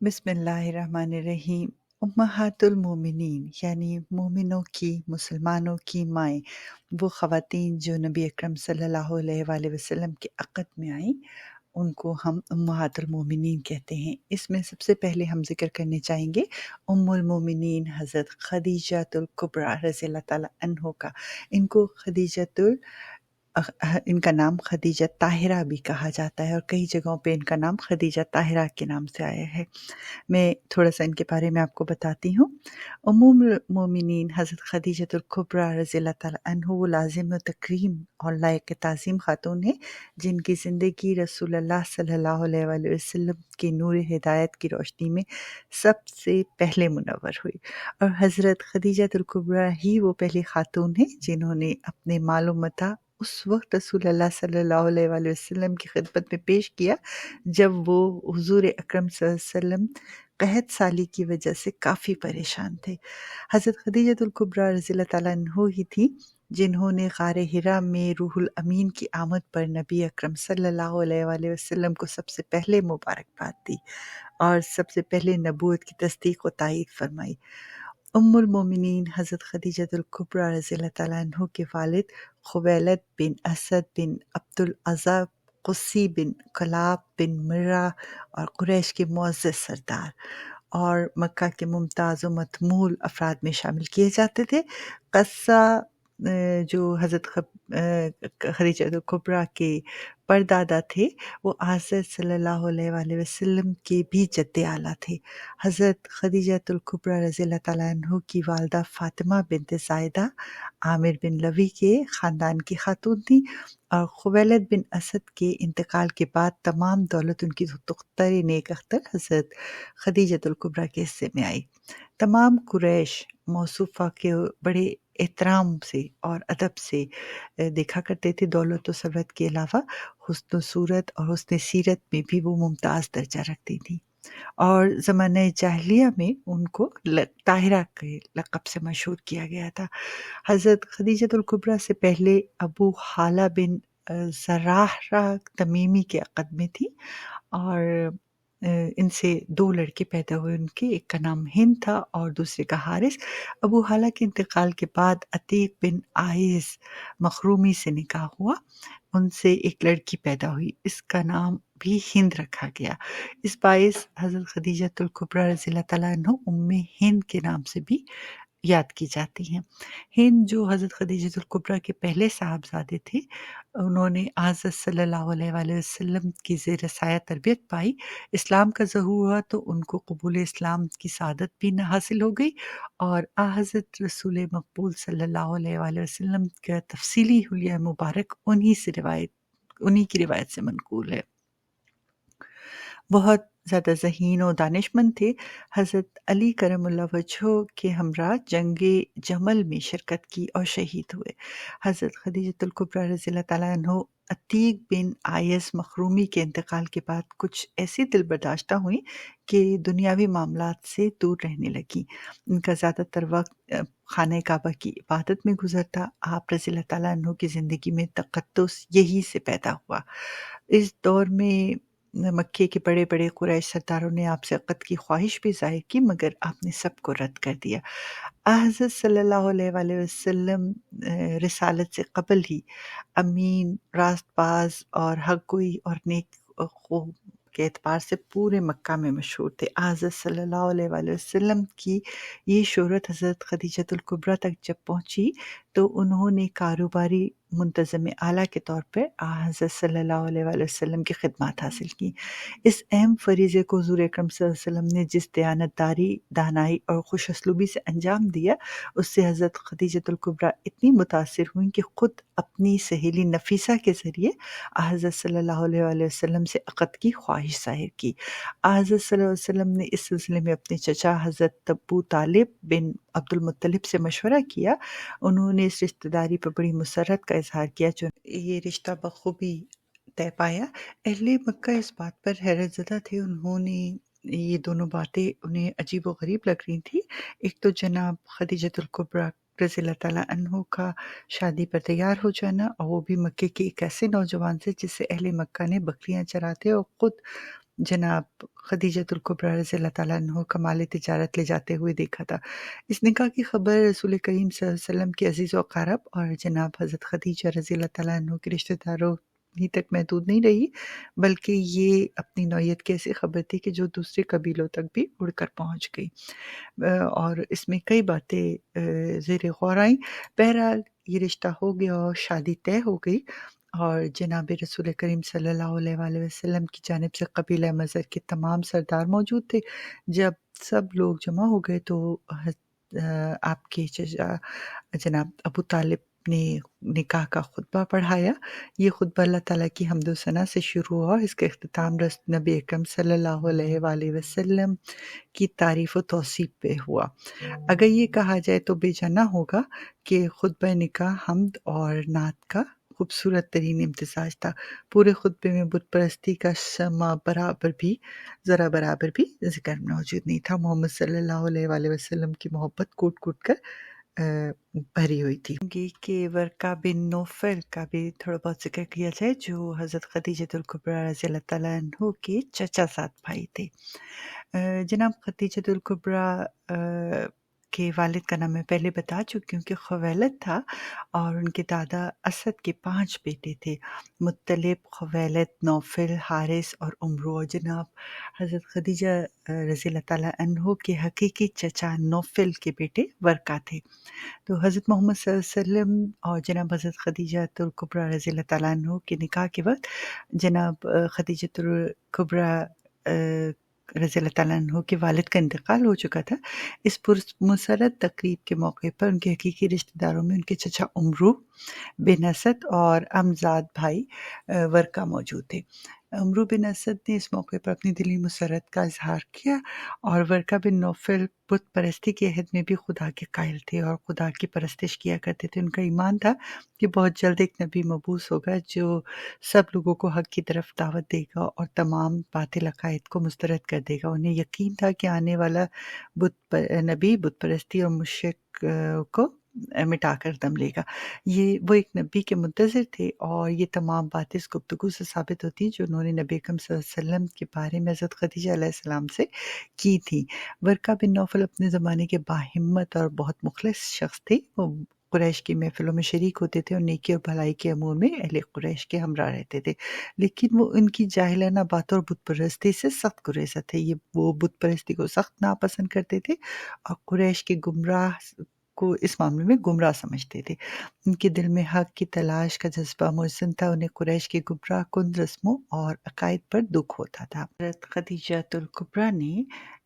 बिस्मिल्लाहिर्रहमानिर्रहीम। उम्महातुल मोमिनीन यानी मोमिनों की, मुसलमानों की माएँ, वो ख़वातीन जो नबी अकरम सल्लल्लाहु अलैहि वसल्लम की अक़द में आईं, उनको हम उम्महातुल मोमिनीन कहते हैं। इसमें सबसे पहले हम ज़िक्र करने चाहेंगे उम्मुल मोमिनीन हज़रत खदीजातुल कुबरा रज़ियल्लाहु ताला अन्हा का। इनको खदीजातुल इनका नाम खदीजा ताहिरा भी कहा जाता है और कई जगहों पे इनका नाम खदीजा ताहिरा के नाम से आया है। मैं थोड़ा-सा इनके बारे में आपको बताती हूँ। उम्मुल मोमिनीन हज़रत खदीजतुल कुबरा रज़ियल्लाहु ताला अन्हा वो लाज़िम व तकरीम और लायक ताज़ीम खातून हैं, जिनकी ज़िंदगी रसूलुल्लाह सल्लल्लाहु अलैहि वसल्लम के नूर हिदायत की रोशनी में सबसे पहले मुनव्वर हुई और हज़रत खदीजतुल कुबरा ही वो पहली खातून हैं, जिन्होंने अपने माल व मता उस वक़्त रसूलुल्लाह सल्लल्लाहु अलैहि वसल्लम की खिदमत में पेश किया, जब वो हुज़ूर अकरम सल्लल्लाहु अलैहि वसल्लम क़हत साली की वजह से काफ़ी परेशान थे। हज़रत खदीजतुल कुबरा रज़ियल्लाहु ताला अन्हा ही थी, जिन्होंने ग़ार हिरा में रूहुल अमीन की आमद पर नबी अकरम सल्लल्लाहु अलैहि वसल्लम को सबसे पहले मुबारकबाद दी और सबसे पहले नबूवत की तस्दीक व तायीद फरमाई। उम्मुल मोमिनीन हज़रत खदीजतुल कुबरा रज़ियल्लाहु ताला अन्हा के वालिद खुवैलद बिन असद बिन अब्दुल अज़्ज़ा क़ुस्सी बिन कलाब बिन मिर्रा और कुरैश के मुअज़्ज़ज़ सरदार और मक्का के मुमताज़ व मतमूल अफ़राद में शामिल किए जाते थे। क़स्सा जो हज़रत खदीजतुल कुबरा के परदादा थे, वो हज़रत सल्लल्लाहु अलैहि वसल्लम के भी जद्दे आला थे। हज़रत खदीजतुल कुबरा रज़ियल्लाहु ताला अन्हा की वालिदा फ़ातिमा बिन्त ज़ायदा आमिर बिन लवी के ख़ानदान की खातून थीं और खुवैलद बिन असद के इंतकाल के बाद तमाम दौलत उनकी दुख्तर नेक अख्तर हज़रत खदीजतुल कुबरा के हिस्से में आई। तमाम कुरैश मौसूफ़ा के बड़े एहतराम से और अदब से देखा करते थे। दौलत व सरवत के अलावा हुस्न सूरत और हुस्न सीरत में भी वो मुमताज़ दर्जा रखती थीं और ज़माने जाहिलिया में उनको ताहिरा के लक़ब से मशहूर किया गया था। हज़रत खदीजतुल कुबरा से पहले अबू हाला बिन ज़रारा तमीमी के अक़द में थी और इनसे 2 लड़के पैदा हुए उनके, एक का नाम हिंद था और दूसरे का हारिस। अबू हाला के इंतकाल के बाद अतीक बिन आइज़ मखरूमी से निकाह हुआ, उनसे एक लड़की पैदा हुई, इसका नाम भी हिंद रखा गया। इस बाइस हज़रत खदीजतुल कुबरा रज़ियल्लाहु ताला अन्हा उम्मे हिंद के नाम से भी याद की जाती हैं। हिंद जो हज़रत खदीजतुल कुबरा के पहले साहबज़ादे थे, उन्होंने हज़रत सल्लल्लाहु अलैहि वसल्लम की ज़ेर साया तरबियत पाई। इस्लाम का ज़हूर हुआ तो उनको क़बूल इस्लाम की सआदत भी हासिल हो गई और हज़रत रसूल मक़बूल सल्लल्लाहु अलैहि वसल्लम का तफ़सीली हुलिया मुबारक उन्हीं की रिवायत से मनक़ूल है। बहुत ज़्यादा ज़हीन और दानिशमंद थे। हज़रत अली करमुल्लाह वजह के हमरा जंगे जमल में शिरकत की और शहीद हुए। हज़रत खदीजतुल कुबरा रज़ियल्लाहु ताला अन्हा अतीक बिन आयस मखरूमी के इंतकाल के बाद कुछ ऐसी दिलबर्दाश्ता हुईं कि दुनियावी मामलात से दूर रहने लगीं। इनका ज़्यादातर वक़्त खाने काबा की इबादत में गुज़रता। आप रज़ियल्लाहु ताला अन्हा की ज़िंदगी में तक़द्दुस यहीं से पैदा हुआ। इस दौर में मक्के के बड़े-बड़े कुरैश सरदारों ने आपसे अक़द की ख्वाहिश भी ज़ाहिर की, मगर आपने सबको रद्द कर दिया। हज़रत सल्लल्लाहु अलैहि वसल्लम रिसालत से क़बल ही अमीन, रास्तबाज़ और हक़-गोई और नेक ख़ो के एतबार से पूरे मक्का में मशहूर थे। हज़रत सल्लल्लाहु अलैहि वसल्लम की ये शोहरत हज़रत खदीजतुल कुबरा तक जब पहुँची, तो उन्होंने कारोबारी मुंतज़िम आला के तौर पर हज़रत सल्लल्लाहु अलैहि वसल्लम की खिदमत हासिल की। इस अहम फ़रीज़े को हुज़ूर अकरम सल्लल्लाहु अलैहि वसल्लम ने जिस दयानतदारी, दानाई और खुश उसलूबी से अंजाम दिया, उससे हज़रत खदीजतुल कुबरा इतनी मुतासिर हुईं कि ख़ुद अपनी सहेली नफ़ीसा के ज़रिए हज़रत सल्लल्लाहु अलैहि वसल्लम से अक़द की ख्वाहिश ज़ाहिर की। हज़रत सल्लल्लाहु अलैहि वसल्लम ने इस सिलसिले में अपने चचा हज़रत अबू तालिब बिन अब्दुल मुत्तलिब से मशवरा किया। उन्होंने इस रिश्तेदारी पर बड़ी मुसर्रत का इज़हार किया, जो ये रिश्ता बख़ूबी तय पाया। अहले मक्का इस बात पर हैरत ज़दा थे। उन्होंने ये दोनों बातें उन्हें अजीब व ग़रीब लग रही थी। एक तो जनाब खदीजतुल कुबरा रज़ियल्लाहु ताला अन्हा का शादी पर तैयार हो जाना और वो भी मक्के के एक ऐसे नौजवान से जिससे अहले मक्का ने बकरियां चराते और ख़ुद जनाब खदीजतुल कुबरा रज़ियल्लाहु ताला अन्हा का माल तिजारत ले जाते हुए देखा था। इस निकाह की खबर रसूल करीम सल्लल्लाहु अलैहि वसल्लम के अज़ीज़ व अक़ारब और जनाब हज़रत खदीजा रज़ियल्लाहु ताला अन्हा के रिश्तेदारों ही तक महदूद नहीं रही, बल्कि ये अपनी नौइयत की ऐसी खबर थी कि जो दूसरे कबीलों तक भी उड़कर पहुँच गई। और इसमें कई बातें ज़ेर गौर आईं। बहरहाल ये रिश्ता हो गया और शादी तय हो गई और जनाब रसूल करीम सल्लल्लाहु अलैहि वसल्लम की जानिब से कबीला मज़र के तमाम सरदार मौजूद थे। जब सब लोग जमा हो गए तो आपके चचा जनाब अबू तालिब ने निकाह का खुतबा पढ़ाया। ये खुतबा अल्लाह ताला की हम्द व सना से शुरू हुआ। इसका इख्तिताम नबी अकरम सल्लल्लाहु अलैहि वसल्लम की तारीफ़ व तौसीफ़ पे हुआ। अगर ये कहा जाए तो बेजाना होगा कि खुतबा निकाह हम्द और नात का खूबसूरत तरीन इम्तिज़ाज था। पूरे खुतबे में बुत परस्ती का शमा ज़रा बराबर भी ज़िक्र मौजूद नहीं था। मोहम्मद सल्लल्लाहु अलैहि वसल्लम की मोहब्बत कूट-कूट कर भरी हुई थी। कि वर्का बिन नौफल का भी थोड़ा बहुत ज़िक्र किया जाए, जो हज़रत खदीजतुल कुबरा रज़ियल्लाहु ताला अन्हु के चचा ज़ाद भाई थे। जनाब खदीजतुल कुबरा के वालिद का नाम मैं पहले बता चुकी हूँ कि खुवैलद था और उनके दादा असद के 5 बेटे थे, मुत्तलिब, खुवैलद, नौफल, हारिस और उमरू। और जनाब हज़रत खदीजा रज़ियल्लाहु ताला अन्हु के हकीकी चचा नौफल के बेटे वर्का थे। तो हज़रत मोहम्मद सल्लल्लाहु अलैहि वसल्लम और जनाब हज़रत खदीजतुल कुबरा रज़ियल्लाहु ताला अन्हु के निकाह के वक़्त जनाब खदीजतुल कुबरा रज़ियल्लाहु ताला अन्हु के वालिद का इंतकाल हो चुका था। इस पुरमसरत तकरीब के मौके पर उनके हकीकी रिश्तेदारों में उनके चचा उमरू बिन असद और अमज़ाद भाई वर्का मौजूद थे। अमरू बिन असद ने इस मौके पर अपनी दिली मसरत का इज़हार किया और वर्का बिन नौफल बुत परस्ती के अहद में भी खुदा के कायल थे और खुदा की परस्तिश किया करते थे। उनका ईमान था कि बहुत जल्द एक नबी मबूस होगा जो सब लोगों को हक की तरफ दावत देगा और तमाम बातिल अकायद को मुस्तरद कर देगा। उन्हें यकीन था कि आने वाला नबी बुत परस्ती और मुश्रिक को मिटा कर दम लेगा। ये वो एक नबी के मुंतज़िर थे और ये तमाम बातें इस गुफ्तगू से साबित होती हैं जो उन्होंने नबी अकरम सल्लल्लाहु अलैहि वसल्लम के बारे में हज़रत खदीजा अलैहिस्सलाम से की थी। वर्का बिन नौफल अपने ज़माने के बाहिम्मत और बहुत मुखलिस शख्स थे। वो कुरैश की महफ़िलों में शरीक होते थे और नेकी और भलाई के अमूर में अहले कुरैश के हमरा रहते थे। लेकिन वो इनकी जाहिलाना बातों और बुत परस्ती से सख्त गुरेज़ा थे। वो बुत परस्ती को सख्त नापसंद करते थे और कुरैश के गुमराह को इस मामले में गुमराह समझते थे। उनके दिल में हक की तलाश का जज़्बा मुहस्सन था। उन्हें कुरैश की गुमराह कुन रस्मों और अकायद पर दुख होता था। हज़रत खदीजतुल कुबरा ने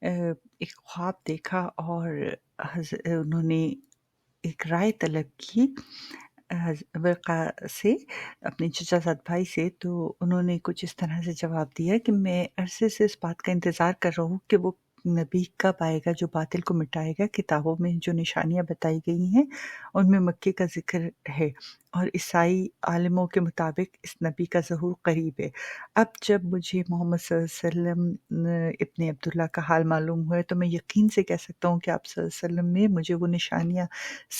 एक ख्वाब देखा और उन्होंने एक राय तलब की वर्का से, अपने चचाज़ाद भाई से। तो उन्होंने कुछ इस तरह से जवाब दिया कि मैं अरसे से इस बात का इंतज़ार कर रहा हूँ कि वो नबी कब आएगा जो बातिल को मिटाएगा। किताबों में जो निशानियाँ बताई गई हैं उनमें मक्के का ज़िक्र है और ईसाई आलिमों के मुताबिक इस नबी का ज़हूर करीब है। अब जब मुझे मोहम्मद सल्लल्लाहु अलैहि वसल्लम इब्न अब्दुल्लाह का हाल मालूम हुआ है तो मैं यकीन से कह सकता हूँ कि आप सल्लल्लाहु अलैहि वसल्लम में मुझे वो निशानियाँ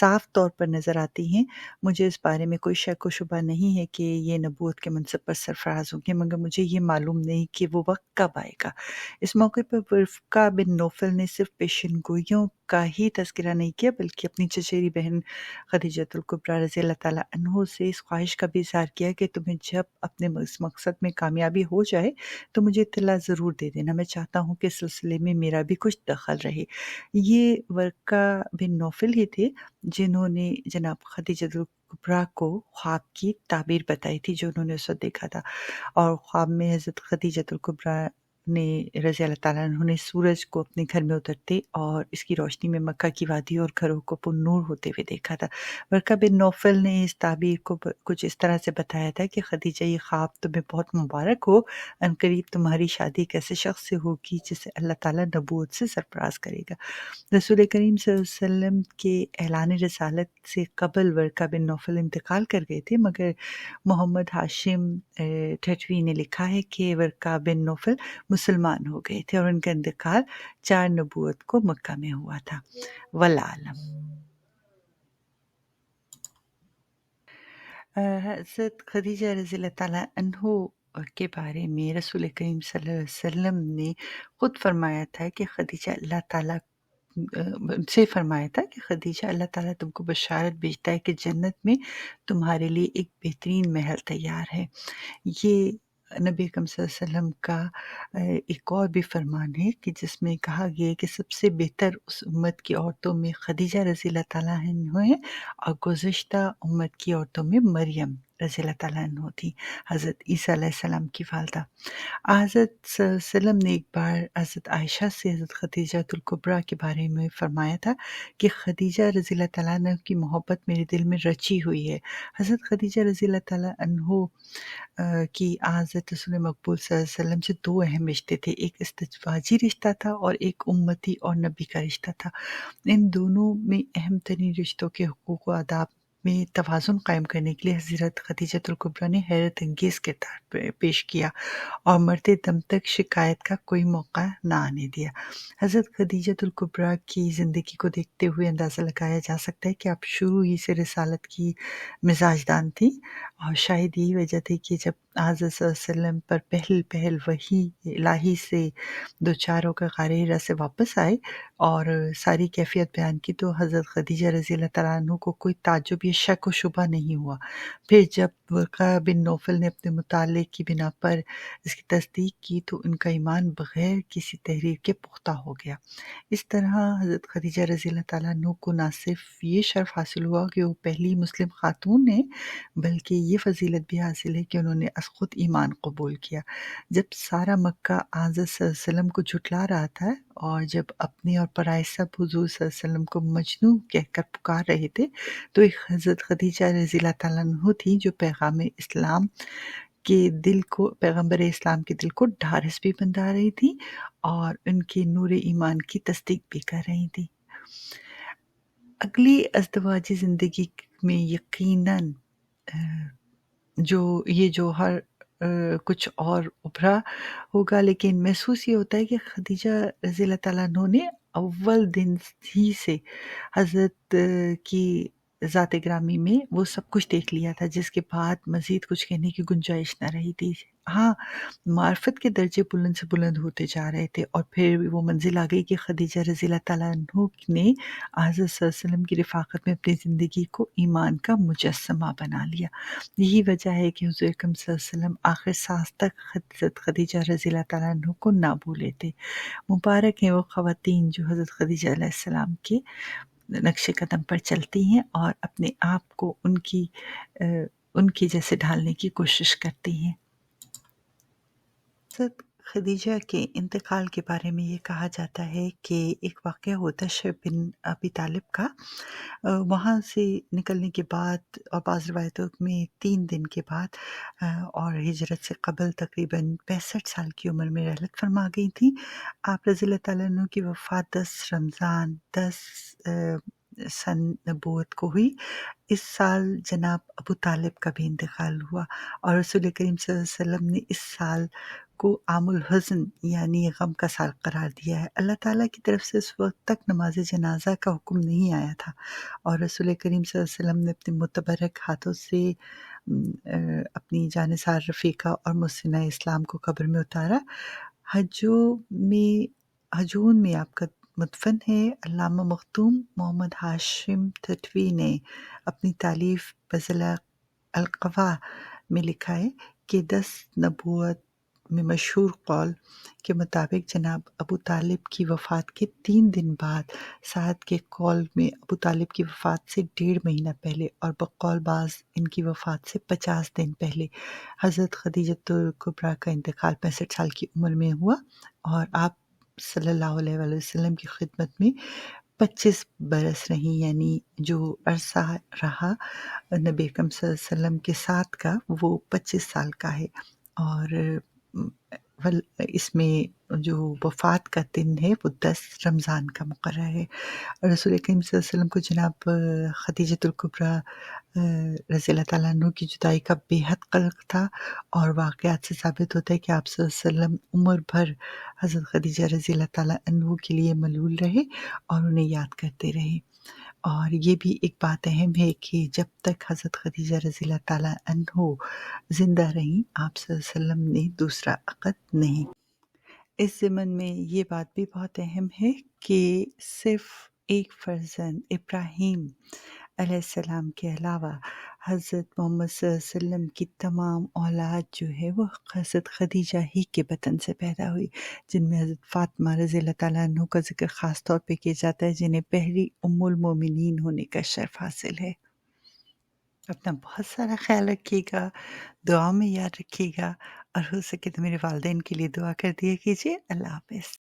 साफ तौर पर नज़र आती हैं। मुझे इस बारे में कोई शक व शुबा नहीं है कि ये नबूवत के मनसब पर सरफराज होंगे, मगर मुझे ये मालूम नहीं कि वो वक़्त कब आएगा। इस मौके पर वर्का बिन नौफल ने सिर्फ पेशेनगोइयों का ही तज़किरा नहीं किया, बल्कि अपनी चचेरी बहन खदीजतुल कुबरा रज़ियल्लाहु ताला अन्हा से इस ख्वाहिश का भी इज़हार किया कि तुम्हें जब अपने इस मकसद में कामयाबी हो जाए तो मुझे इत्तला ज़रूर दे देना। मैं चाहता हूँ कि इस सिलसिले में मेरा भी कुछ दखल रहे। ये वर्का बिन नौफल ही थे जिन्होंने जनाब खदीजतुल कुबरा को ख्वाब की ताबीर बताई थी जो उन्होंने उस वक़्त देखा था। और ख्वाब में हज़रत खदीजतुल कुबरा ने रज़ियल्लाहु ताला अन्हा ने सूरज को अपने घर में उतरते और इसकी रोशनी में मक्का की वादी और घरों को पुरनूर होते हुए देखा था। वर्का बिन नौफल ने इस ताबीर को कुछ इस तरह से बताया था कि खदीजा, ये ख्वाब तुम्हें बहुत मुबारक हो। अनकरीब तुम्हारी शादी एक ऐसे शख्स से होगी जिसे अल्लाह ताला नबूवत से सरफराज करेगा। रसूल करीम सल्लल्लाहु अलैहि वसल्लम के ऐलान रिसालत से कबल वर्का बिन नौफल इंतकाल कर गए थे, मगर मोहम्मद हाशिम ठठवी ने लिखा है कि वर्का बिन नौफल मुसलमान हो गए थे और उनका इंतकाल 4 नबूवत को मक्का में हुआ था। वल्लाह आलम। हज़रत खदीजा रज़ियल्लाहु ताला अन्हु اور کے بارے میں رسول کریم صلی اللہ علیہ وسلم نے خود فرمایا تھا کہ خدیجہ اللہ تعالیٰ سے فرمایا تھا کہ خدیجہ اللہ تعالیٰ تم کو بشارت بھیجتا ہے کہ جنت میں تمہارے لیے ایک بہترین محل تیار ہے۔ یہ نبی اکرم صلی اللہ علیہ وسلم کا ایک اور بھی فرمان ہے کہ جس میں کہا گیا ہے کہ سب سے بہتر اس امت کی عورتوں میں خدیجہ رضی اللہ تعالیٰ عنہ ہیں، اور گزشتہ امت کی عورتوں میں مریم رضی اللہ تعالیٰ عنہ تھی، حضرت عیسیٰ علیہ السلام کی والدہ۔ حضرت صلی اللہ علیہ وسلم نے ایک بار حضرت عائشہ سے حضرت خدیجہ الکبریٰ کے بارے میں فرمایا تھا کہ خدیجہ رضی اللہ تعالیٰ عنہ کی محبت میرے دل میں رچی ہوئی ہے۔ حضرت خدیجہ رضی اللہ تعالیٰ عنہ کی حضرت رسول مقبول صلی اللہ علیہ وسلم سے دو اہم رشتے تھے، ایک ازدواجی رشتہ تھا اور ایک امتی اور نبی کا رشتہ تھا۔ ان دونوں میں اہم ترین رشتوں کے حقوق و آداب میں توازن قائم کرنے کے لیے حضرت خدیجہ الکبریٰ نے حیرت انگیز کردار پیش کیا اور مرتے دم تک شکایت کا کوئی موقع نہ آنے دیا۔ حضرت خدیجہ الکبریٰ کی زندگی کو دیکھتے ہوئے اندازہ لگایا جا سکتا ہے کہ آپ شروع ہی سے رسالت کی مزاجدان تھی، اور شاید یہی وجہ تھی کہ جب حضرت صلی اللہ علیہ وسلم پر پہل وحی الہی سے دوچار ہو کر غار حرا سے واپس آئے اور ساری کیفیت بیان کی تو حضرت خدیجہ رضی اللہ تعالیٰ عنہ کو کوئی تعجب یا شک و شبہ نہیں ہوا۔ پھر جب ورقہ بن نوفل نے اپنے مطالعے کی بنا پر اس کی تصدیق کی تو ان کا ایمان بغیر کسی تحریر کے پختہ ہو گیا۔ اس طرح حضرت خدیجہ رضی اللہ تعالیٰ عنہ کو نہ صرف یہ شرف حاصل ہوا کہ وہ پہلی مسلم خاتون ہیں، بلکہ یہ فضیلت بھی حاصل ہے کہ انہوں نے از خود ایمان قبول کیا۔ جب سارا مکہ حضرت صلی اللہ علیہ وسلم کو جھٹلا رہا تھا اور جب اپنے اور پرائے سب حضور صلی اللہ علیہ وسلم کو مجنون کہہ کر پکار رہے تھے تو ایک حضرت خدیجہ رضی اللہ تعالیٰ عنہ تھی جو پیغمبر اسلام کے دل کو ڈھارس بھی بندھا رہی تھی اور ان کے نور ایمان کی تصدیق بھی کر رہی تھی۔ اگلی ازدواجی زندگی میں یقیناً جو ہر کچھ اور ابھرا ہوگا، لیکن محسوس یہ ہوتا ہے کہ خدیجہ رضی اللہ تعالیٰ عنہ نے اول دن ہی سے حضرت کی ذات گرامی میں وہ سب کچھ دیکھ لیا تھا، جس کے بعد مزید کچھ کہنے کی گنجائش نہ رہی تھی۔ ہاں، معرفت کے درجے بلند سے بلند ہوتے جا رہے تھے، اور پھر وہ منزل آ گئی کہ خدیجہ رضی اللہ تعالیٰ عنہ نے حضرت صلی اللہ علیہ وسلم کی رفاقت میں اپنی زندگی کو ایمان کا مجسمہ بنا لیا۔ یہی وجہ ہے کہ حضور اکرم صلی اللہ علیہ وسلم آخر سانس تک حضرت خدیجہ رضی اللہ تعالیٰ عنہ کو نہ بھولے تھے۔ مبارک ہیں وہ خواتین جو حضرت خدیجہ علیہ السلام کے نقش قدم پر چلتی ہیں اور اپنے آپ کو ان کی جیسے ڈھالنے کی کوشش کرتی ہیں۔ حضرت خدیجہ کے انتقال کے بارے میں یہ کہا جاتا ہے کہ ایک واقعہ ہوتا ہے شیب بن ابی طالب کا، وہاں سے نکلنے کے بعد اور بعض روایتوں میں 3 دن کے بعد اور ہجرت سے قبل تقریباً 65 سال کی عمر میں رحلت فرما گئی تھیں۔ آپ رضی اللہ تعالیٰ عنہ کی وفات 10 رمضان 10 سن نبوت کو ہوئی۔ اس سال جناب ابو طالب کا بھی انتقال ہوا، اور رسول کریم صلی اللہ علیہ وسلم نے اس سال کو عام الحزن یعنی غم کا سال قرار دیا ہے۔ اللہ تعالیٰ کی طرف سے اس وقت تک نماز جنازہ کا حکم نہیں آیا تھا، اور رسول کریم صلی اللہ علیہ وسلم نے اپنے متبرک ہاتھوں سے اپنی جانثار رفیقہ اور محسنہ اسلام کو قبر میں اتارا۔ ہجون میں آپ کا مدفن ہے۔ علامہ مختوم محمد ہاشم تھتوی نے اپنی تالیف بذل القوا میں لکھا ہے کہ 10 نبوت میں مشہور قول کے مطابق جناب ابو طالب کی وفات کے 3 دن بعد، سعد کے قول میں ابو طالب کی وفات سے 1.5 مہینہ پہلے، اور بقول بعض ان کی وفات سے 50 دن پہلے حضرت خدیجہ الکبریٰ کا انتقال 65 سال کی عمر میں ہوا، اور آپ صلی اللہ علیہ وآلہ وسلم کی خدمت میں 25 برس رہیں، یعنی جو عرصہ رہا نبی اکرم صلی اللہ علیہ وسلم کے ساتھ کا وہ 25 سال کا ہے، اور اس میں جو وفات کا دن ہے وہ 10 رمضان کا مقرر ہے۔ رسول کریم صلی اللہ علیہ وسلم کو جناب خدیجہ الکبریٰ رضی اللہ تعالیٰ عنہ کی جدائی کا بے حد قلق تھا، اور واقعات سے ثابت ہوتا ہے کہ آپ صلی اللہ علیہ وسلم عمر بھر حضرت خدیجہ رضی اللہ تعالیٰ عنہ کے لیے ملول رہے اور انہیں یاد کرتے رہے۔ اور یہ بھی ایک بات اہم ہے کہ جب تک حضرت خدیجہ رضی اللہ تعالیٰ عنہ زندہ رہیں آپ صلی اللہ علیہ وسلم نے دوسرا عقد نہیں۔ اس ضمن میں یہ بات بھی بہت اہم ہے کہ صرف ایک فرزند ابراہیم علیہ السلام کے علاوہ حضرت محمد صلی اللہ علیہ وسلم کی تمام اولاد جو ہے وہ حضرت خدیجہ ہی کے بطن سے پیدا ہوئی، جن میں حضرت فاطمہ رضی اللہ تعالیٰ عنہ کا ذکر خاص طور پہ کیا جاتا ہے، جنہیں پہلی ام المومنین ہونے کا شرف حاصل ہے۔ اپنا بہت سارا خیال رکھیے گا، دعا میں یاد رکھیے گا، اور ہو سکے تو میرے والدین کے لیے دعا کر دیا کیجیے۔ اللہ حافظ۔